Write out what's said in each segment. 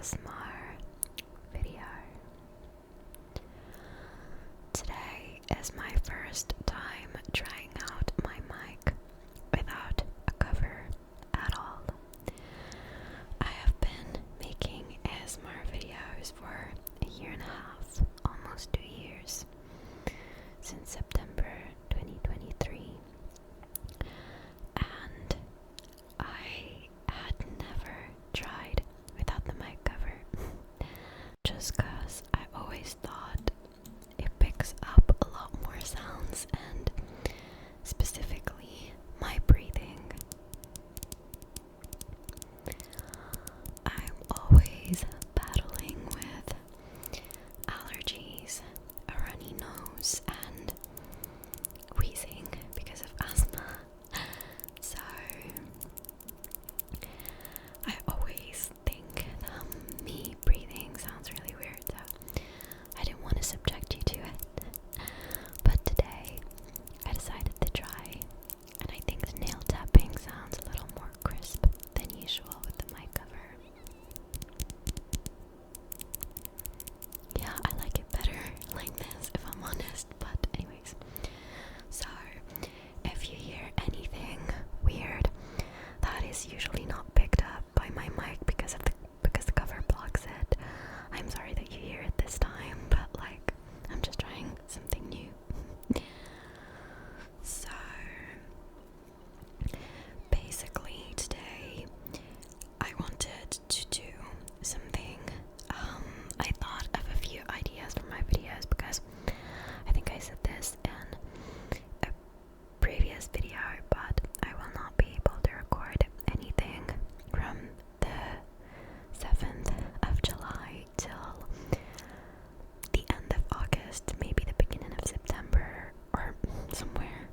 ASMR video. Today is my first time trying out my mic without a cover at all. I have been making ASMR videos for a year and a half, almost 2 years, since September 2023, and I had never tried without the mic cover, just cause I always thought it picks up a lot more sounds, and specifically my breathing. I'm always battling with allergies, a runny nose, and wheezing because of asthma. So I always think me breathing sounds really weird, so I didn't want to subject you to it. But today I decided to try, and I think the nail tapping sounds a little more crisp than usual with the mic cover. Yeah, I like it better like this, if I'm honest. But anyways, so if you hear anything weird, that is usually not picked up by my mic because the cover blocks it. I'm sorry that you hear it this time, but like, I'm just trying something new. So basically today I wanted to do something. I thought of a few ideas for my videos because I think I said this in a previous video, but I will not be able to record anything from the 7th of July till the end of August, maybe the beginning of September, or somewhere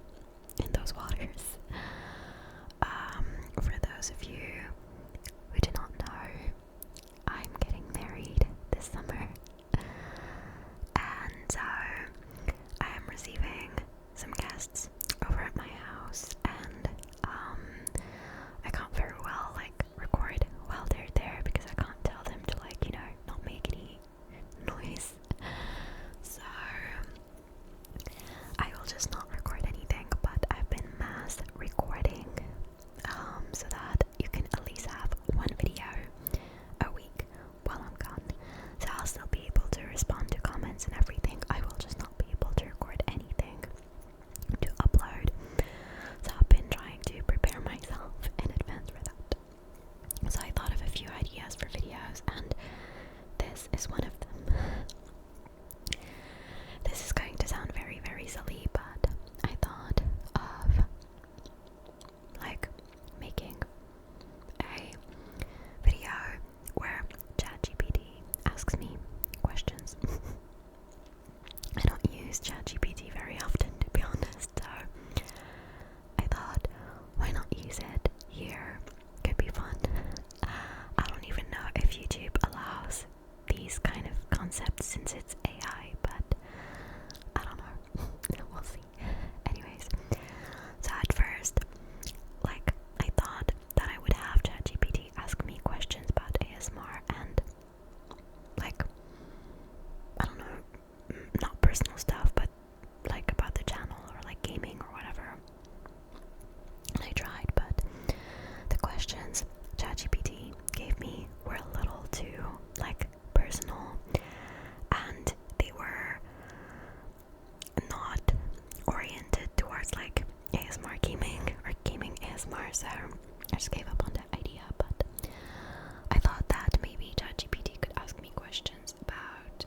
in those waters. For those of you who do not know, I'm getting married this summer, and so I am receiving some guests over at my house, and I can't very well record while they're there because I can't tell them to not make any noise. So I will just not record anything, but I've been mass recording so that you can at least have one video a week while I'm gone. So I'll still be able to respond to comments and everything. I will just not be able to record anything to upload. So I've been trying to prepare myself in advance for that. So I thought of a few ideas for videos, and this is one of them. This is going to sound very, very silly, but I thought of making a video where ChatGPT asks me questions. I don't use ChatGPT very often, to be honest, so I thought, why not use it here? Could be fun. I don't even know if YouTube allows these kind of concepts since it's AI, but I don't know. We'll see. Anyways, so at first, I thought that I would have ChatGPT ask me questions about ASMR and I don't know, not personal stuff, but about the channel or gaming or whatever. And I tried, but the questions ChatGPT gave me were a little too personal, and they were not oriented towards ASMR gaming or gaming ASMR, so I just gave up on that idea. But I thought that maybe ChatGPT could ask me questions about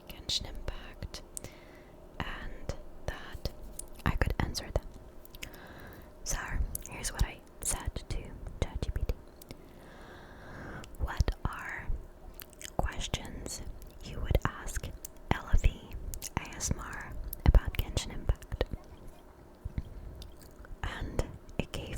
Genshin Impact, and that I could answer them. So here's what I said to ChatGPT. What are questions you would ask Ilivy ASMR about Genshin Impact? And it gave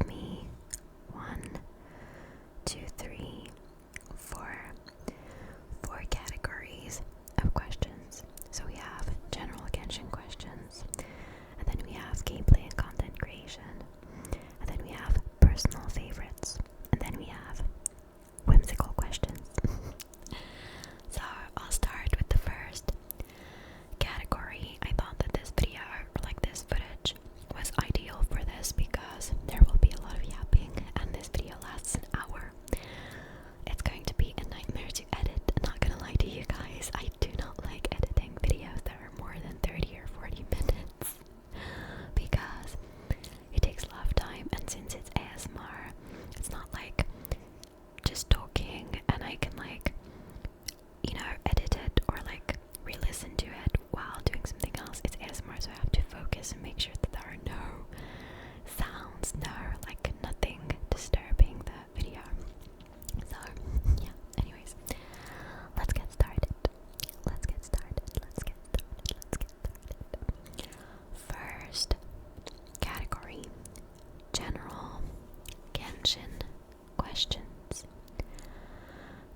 questions.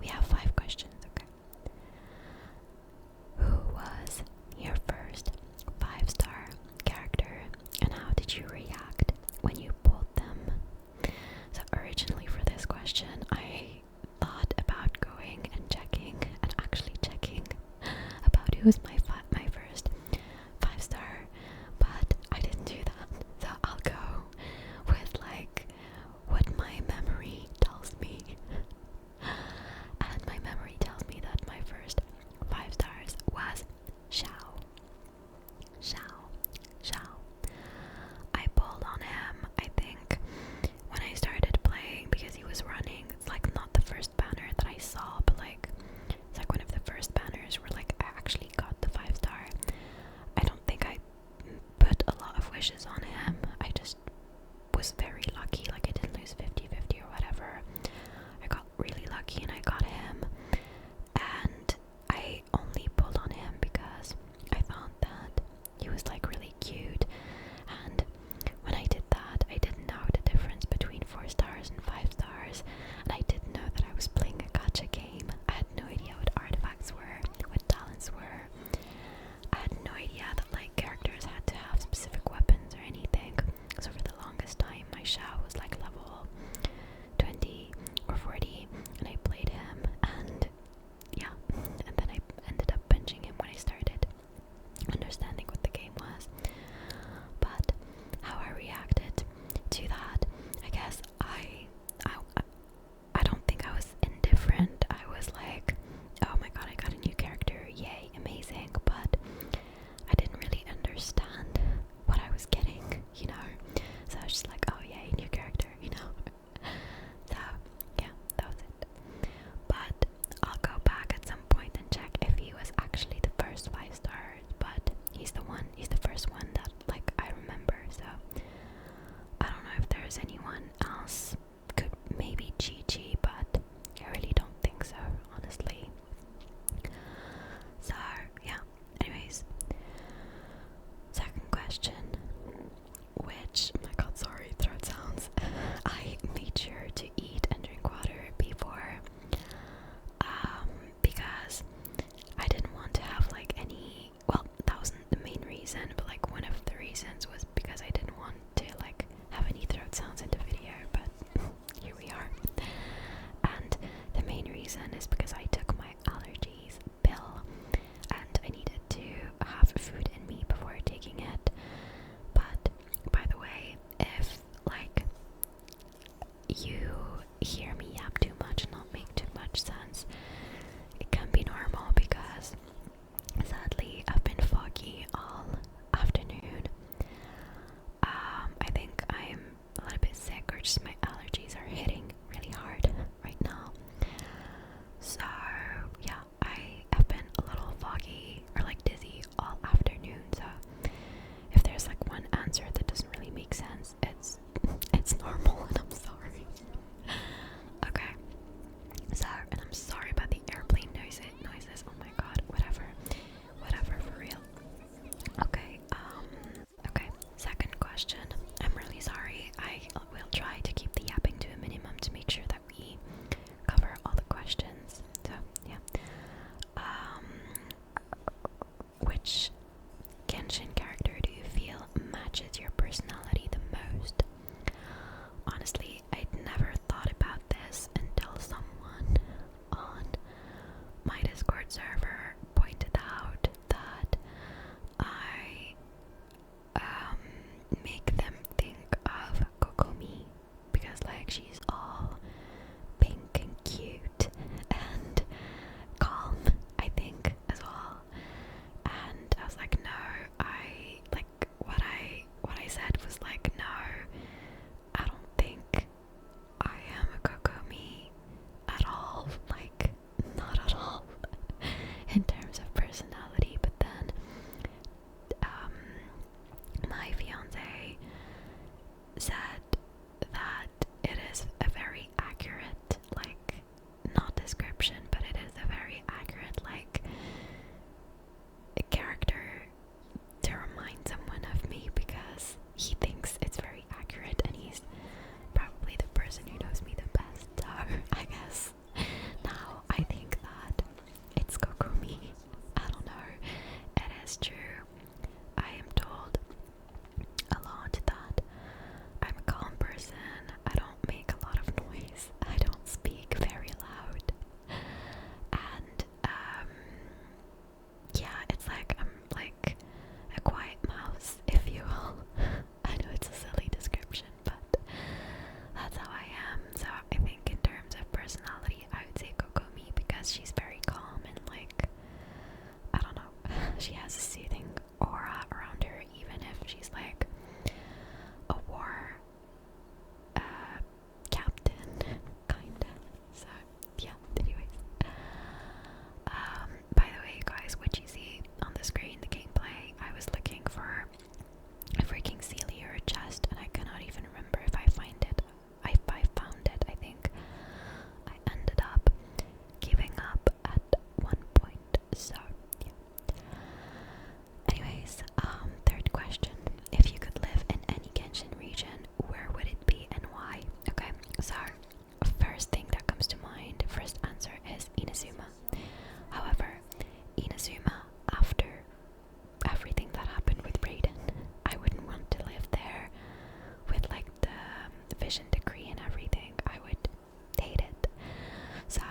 We have 5 questions, okay. Who was your first 5-star character and how did you react when you pulled them? So originally for this question, I thought about going and checking and actually checking about who was my first 5-star, but I didn't do that. So I'll go with like what my memory tells me. And my memory tells me that my first 5 stars was Xiao. I pulled on him, I think, when I started playing because he was running. It's like not the first banner that I saw, but like it's like one of the first banners where like I actually got the 5-star. I don't think I put a lot of wishes on him. I just was very lucky, like I didn't lose 50-50 or whatever. I got really lucky and I got him, and I only pulled on him because I found that he was like really cute, and when I did that I didn't know the difference between 4 stars and 5 stars, and I didn't know that I was playing a gacha game. I had no idea what artifacts were, what talents were. I had no idea that like characters had to have specific weapons or anything. So for the longest time my Xiao was like level 20 or 40 and I played him, and yeah, and then I ended up benching him when I started understanding what the game was. But how I reacted to that, I guess I don't think I was indifferent. I was like, oh my god, I got a new character, yay, amazing, but I didn't really understand what I was getting, you know? So I was just like, oh yay, new character, you know? So yeah, that was it. But I'll go back at some point and check if he was actually the first 5 stars, but he's the first one that like I remember, so I don't know if there's anyone else. Could maybe Gigi, but I really don't think so, honestly. So yeah, anyways, second question, which, oh my god, sorry, throat sounds. I made sure to eat and drink water before, because I didn't want to have like any, well, that wasn't the main reason, but like one of the reasons was because I didn't want to like have any throat sounds in the vision decree and everything, I would hate it. So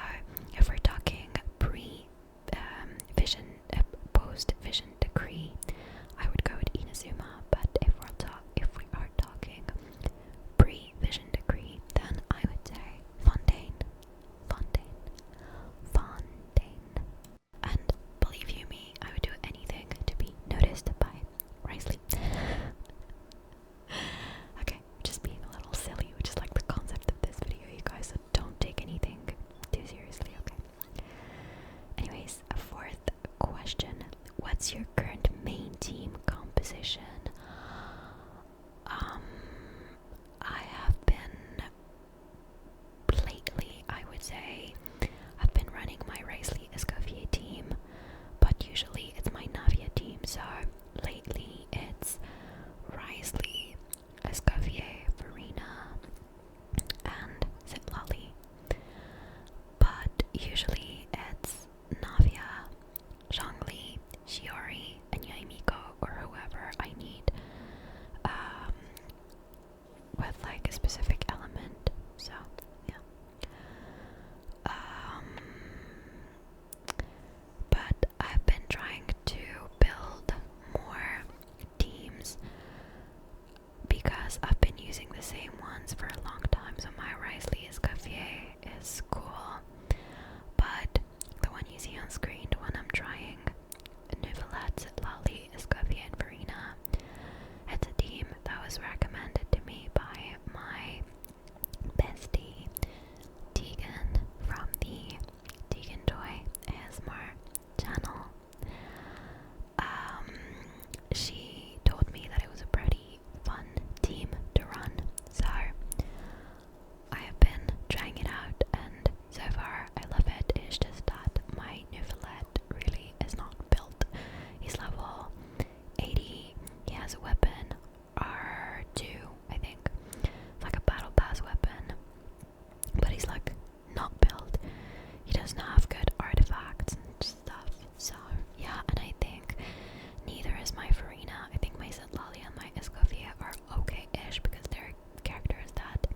if we're talking vision, post vision decree, I would go with Inazuma. But if we are talking pre vision decree, then I would say Fontaine. And believe you me, I would do anything to be noticed by Risley. Okay, just being a little silly, which is like the concept of this video, you guys, so don't take anything too seriously, okay? Anyways, a fourth question. What's your current main team composition? I have been, lately, I would say, I've been running my Risley Escoffier team, but usually it's my Navia team, so lately it's Risley, Escoffier, Farina, and Zitlali. But usually it's Navia, Zhongli, Shiori, and Yaimiko, or whoever I need with like a specific element. So yeah. But I've been trying to build more teams because I've been using the same ones for a long time. So my Risley Escoffier is cool, but the one you see on screen, the one I'm trying, Nuvelet, Lali, Escoffier, and Farina, it's a team that was recommended to me by my bestie Tegan from the Tegan Toy ASMR channel. She told me that it was a pretty fun team to run, so I have been trying it out, and so far I love it. It's just that my Nuvelet really is not built. He's level 80, he has a weapon, R2, I think. It's like a battle pass weapon, but he's like not built. He doesn't have good artifacts and stuff, so yeah. And I think neither is my Farina. I think my Zitlali and my Escoffier are okay-ish because they're characters that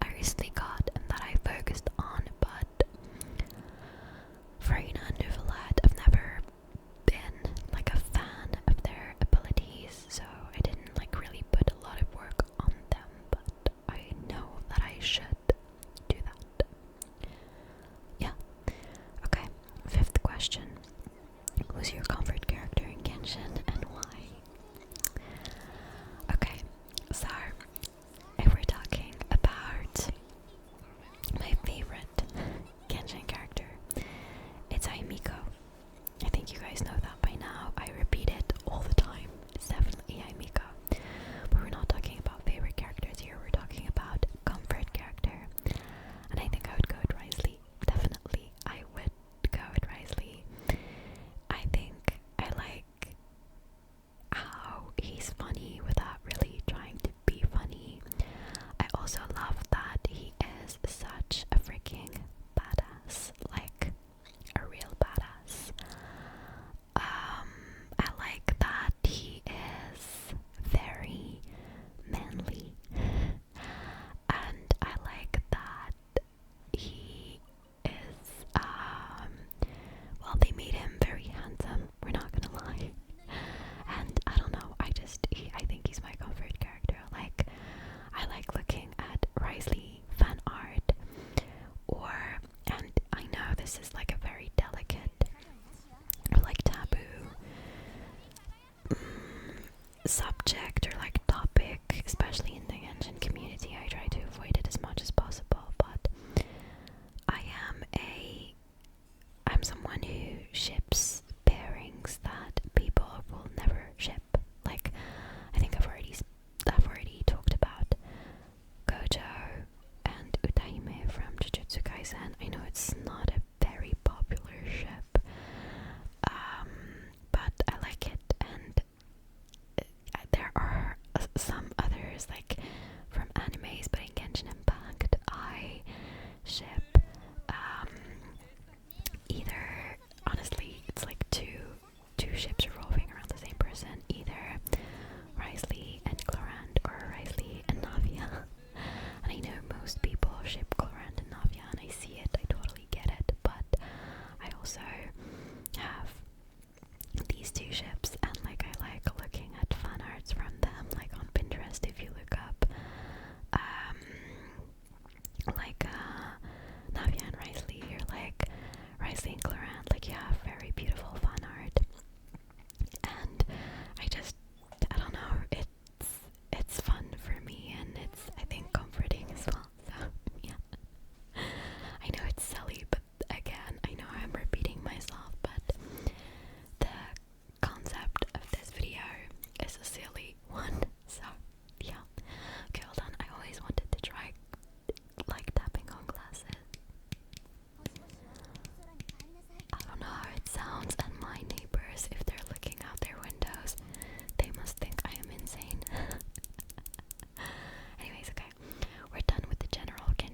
I recently got and that I focused on, but Farina and Nuvelet, I've never been like a fan of their abilities, so I didn't like really put a lot of work on them, but I know that I should do that. Yeah. Okay, fifth question. Who's your comfort character in Genshin and why? Okay, so if we're talking about my favorite Genshin character, it's Aimiko. I think you guys know that by now. I repeat it all the time. It's definitely Aimiko. But we're not talking about favorite characters here. We're talking about comfort character.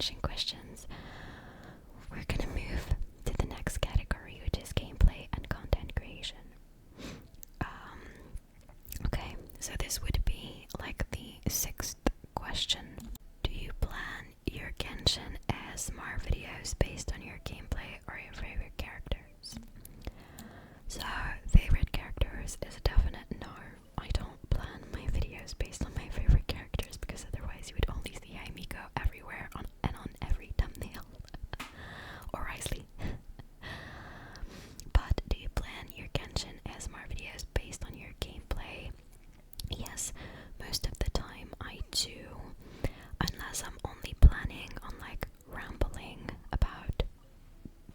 Genshin questions, we're gonna move to the next category, which is gameplay and content creation. Okay, so this would be like the 6th question. Do you plan your Genshin ASMR videos based on your gameplay or your favorite characters? So, favorite characters is a definite no. I don't plan my videos based on my favorite characters because otherwise you would only see Himiko everywhere and on every thumbnail. Or Isley. But do you plan your Genshin ASMR videos based on your gameplay? Yes, most of the time I do. Unless I'm only planning on like rambling about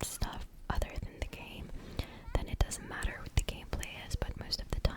stuff other than the game, then it doesn't matter what the gameplay is, but most of the time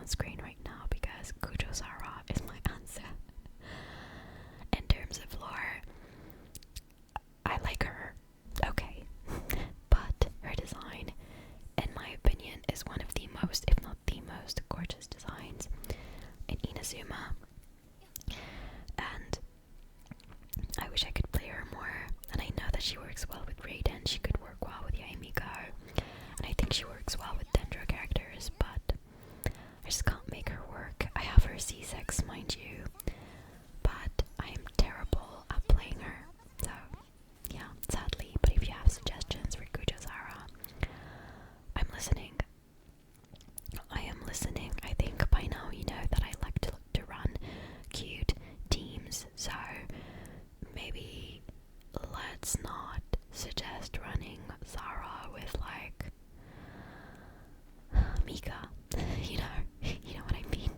on screen right now because Kujo Zara is my answer. In terms of lore, I like her, okay, but her design, in my opinion, is one of the most, if not the most, gorgeous designs in Inazuma. And I wish I could play her more, and I know that she works well with Raiden, she could work well with Yaemiko, and I think she works well with Dendro characters, but I just can't make her work. I have her C6, mind you, but I am terrible at playing her, so yeah, sadly. But if you have suggestions for Kujo Zara, I'm listening. I am listening. I think by now you know that I like to run cute teams, so maybe let's not suggest running Zara with like Mika. You know what I mean.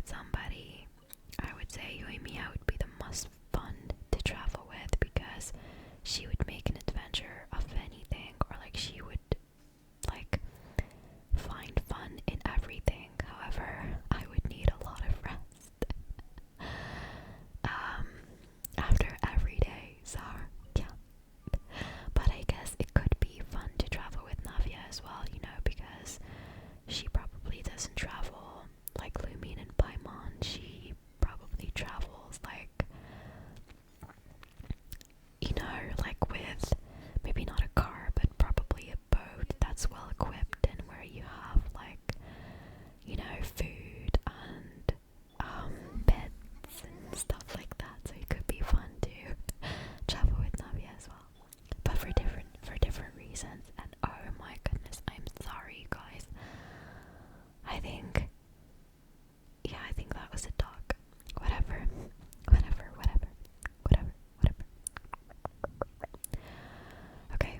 with somebody, I would say Yoimiya would be the most fun to travel with because she would make an adventure of anything, or like she would like find fun in everything. However, I would need a lot of rest after every day, so yeah. But I guess it could be fun to travel with Navia as well, you know, because she probably doesn't travel like Lumion and Paimon. She probably travels like, you know, like with maybe not a car, but probably a boat that's well equipped and where you have like, you know, food and beds and stuff like that. So it could be fun to travel with Navia as well, but for different reasons. And oh my goodness, I'm sorry, you guys. I think that was a dog. Whatever. Okay,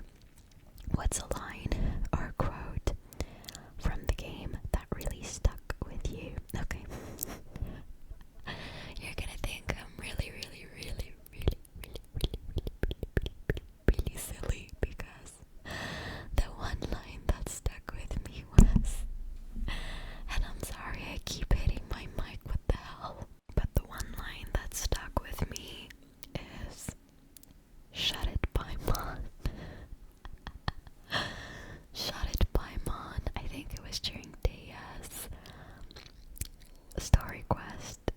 what's a line or a quote from the game that really stuck with you? Okay. You're gonna think I'm really silly because the one line that stuck with me was, and I'm sorry I keep hitting my mic, what the hell? But the one line that stuck with me is, "Shut it, Paimon." Shut it, Paimon. I think it was during Deia's story quest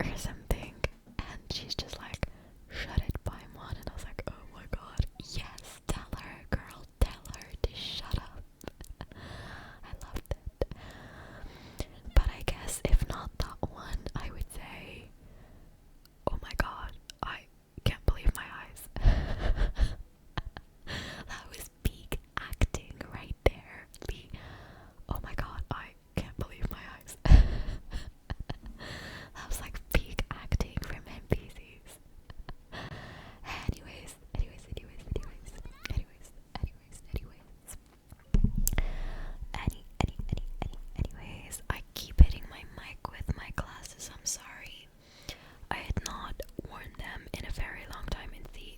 or something, and she's just like, "Shut it, Paimon," and I was like, oh my god, yes, tell her, girl, tell her to shut up. I loved it. But I guess if not that one, I would say, oh my god, I can't believe my eyes. That was peak acting right there. Oh my god, I can't believe my eyes. That was like peak acting from NPCs. Anyways. Anyways, I keep hitting my mic with my glasses. I'm sorry. I had not worn them in a very long time in the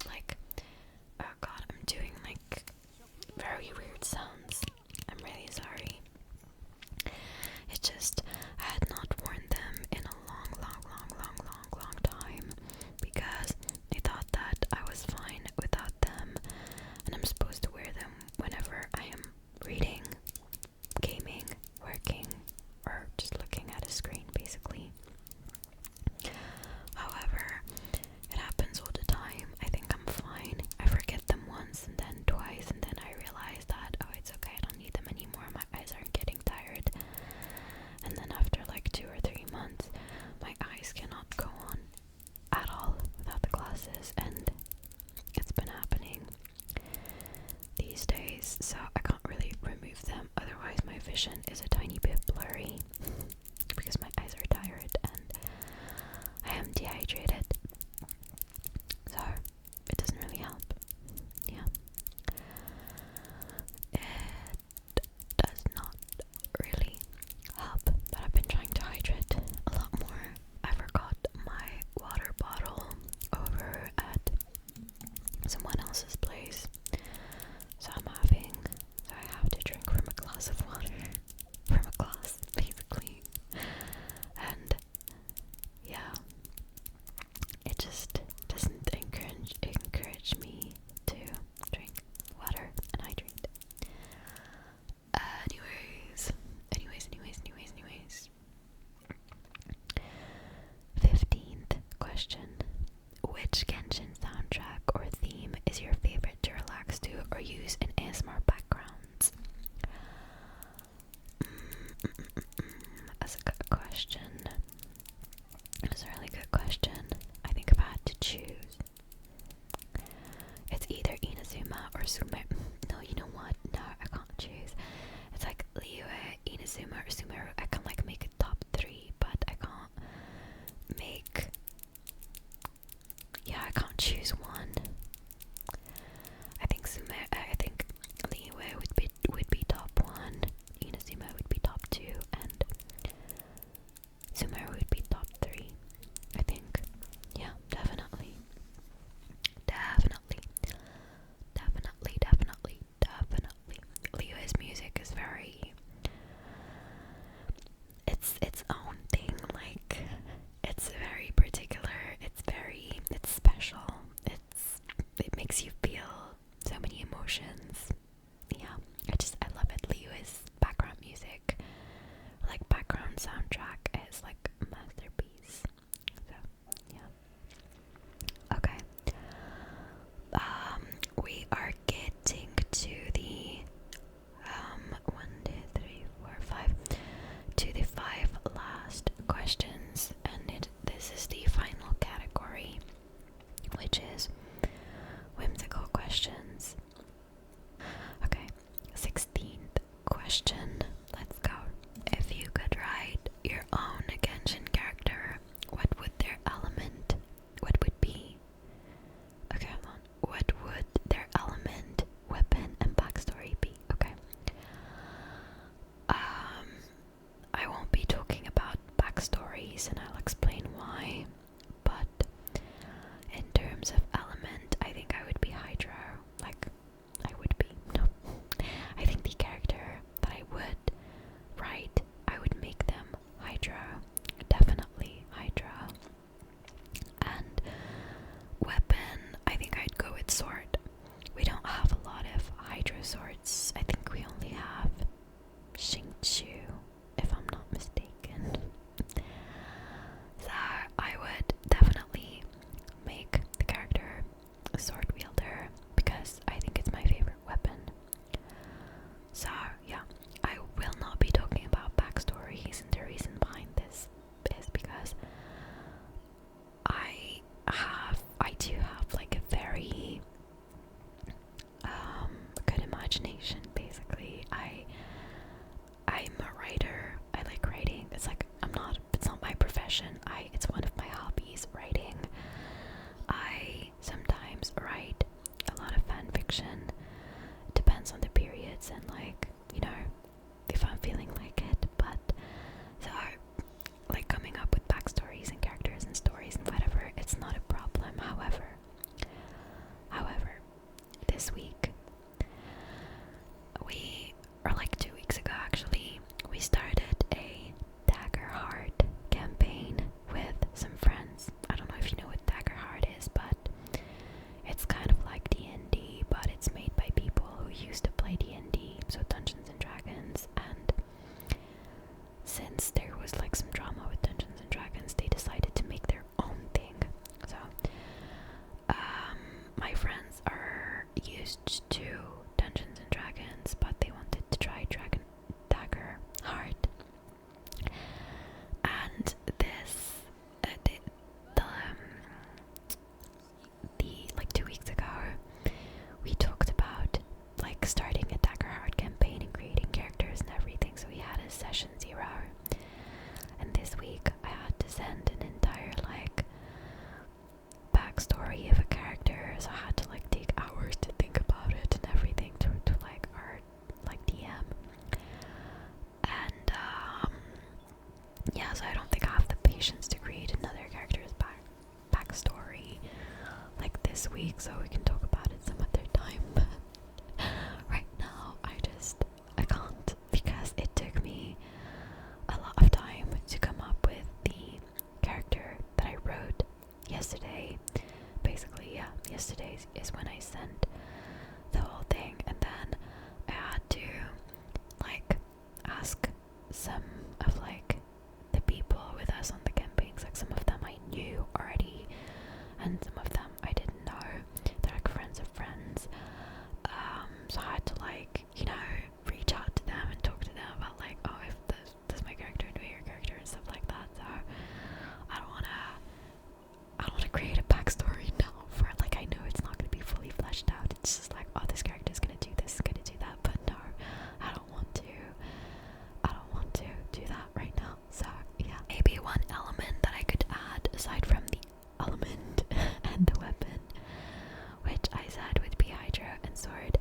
oh god, I'm doing like very weird sounds. I'm really sorry. It's just I had not worn them in a long time because I thought that I was fine without them, and I'm supposed to wear them whenever I am reading, gaming, working, or just looking at a screen basically. However, it happens all the time. I think I'm fine. I forget them once and then twice, and then I realize that, oh, it's okay, I don't need them anymore. My eyes aren't getting tired. And then after like 2 or 3 months, my eyes cannot go on at all without the glasses, and it's been happening these days, so I can't really remove them. Otherwise, my vision is a tiny bit blurry because my eyes are tired and I am dehydrated, so it doesn't really help. Yeah, it does not really help, but I've been trying to hydrate a lot more. I forgot my water bottle over at someone else's place, so I have to drink from a glass of water, from a glass basically, and yeah, it just doesn't encourage me to drink water and hydrate. Anyways. 15th question. Which Genshin soundtrack or theme is your favorite to relax to or use in ASMR backgrounds? That's a good question. It's a really good question. I think if I had to choose, it's either Inazuma or Sumeru. No, you know what? No, I can't choose. It's like Liyue, Inazuma, or Sumeru. I can like make a top 3, but I can't make. Yeah, I can't choose one. I think we are getting to the 1, 2, 3, 4, 5 to the 5 last questions, and this is the final category, which is whimsical questions. Okay, 16th question. Let's go. If you could write your own Genshin character, what would their element? What would be? Okay, hold on. What would their element, weapon, and backstory be? Okay. I won't be talking about backstories, and I'll explain why. But in terms of element, I think I would be Hydro. No. I think the character that I would write, I would make them Hydro. Definitely Hydro. And weapon, I think I'd go with sword. We don't have a lot of Hydro swords. I think we only have Xingqiu, if I'm not mistaken. So I would definitely make the character a sword wielder because I think it's my favorite weapon. So yeah, I will not be talking about backstories, and the reason behind this is because I do have like a very good imagination. Basically, I'm a writer. I like writing. It's not my profession. It's one of my hobbies, writing. I sometimes write a lot of fan fiction. It depends on the periods and if I'm feeling like it. But so like coming up with backstories and characters and stories and whatever, it's not a problem. However, this week or like 2 weeks ago actually, we started a Dagger Heart campaign with some friends. I don't know if you know what Dagger Heart is, but it's kind of like D&D, but it's made by people who used to play D&D, so Dungeons and Dragons. And since there was like some drama with Dungeons and Dragons, they decided to make their own thing. So my friends are used to Dungeons and Dragons, but they wanted to try Dagger Heart. And this like 2 weeks ago, we talked about like starting a Dagger Heart campaign and creating characters and everything. So we had a session 0, and this week I had to send an entire like backstory of a character. So I had to like take hours to think about it and everything to like our like DM. And yeah, so I don't think I have the patience to create another character's backstory like this week, so we can talk about it some other time. But right now, I can't, because it took me a lot of time to come up with the character that I wrote yesterday. Basically, yeah, yesterday is when I sent the whole thing, and then I had to like ask some of like the people with us on the campaigns. Like some of them I knew already, and some of them I didn't know. They're like friends of friends. So I had to like reach out to them and talk to them about like, oh, if this my character, do your character and stuff like that. So I don't wanna create a backstory now for like, I know it's not gonna be fully fleshed out. It's just like, oh, this character is gonna do this, gonna do that. But no, I don't want to do that right now. So yeah, maybe one element that I could add aside from the element and the weapon, which I said would be Hydra and sword,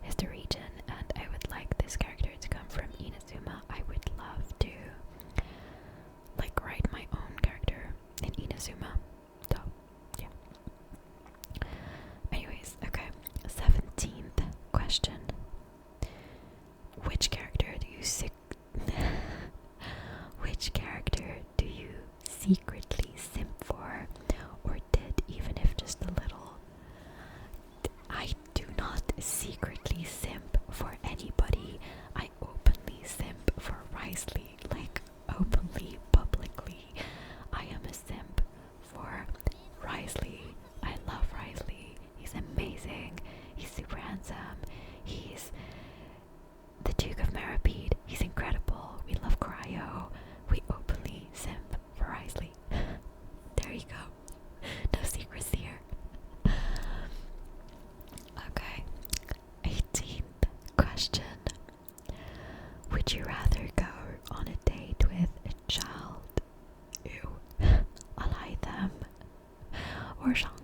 is the region. And I would like this character to come from Inazuma. I would love to like write my own character in Inazuma. So yeah. Anyways, okay. 17th question. Which character do you secretly simp for, or did, even if just a little? I do not secretly simp for anybody. I openly simp for Risley, like openly, publicly. I am a simp for Risley. I love Risley. He's amazing. He's or shot.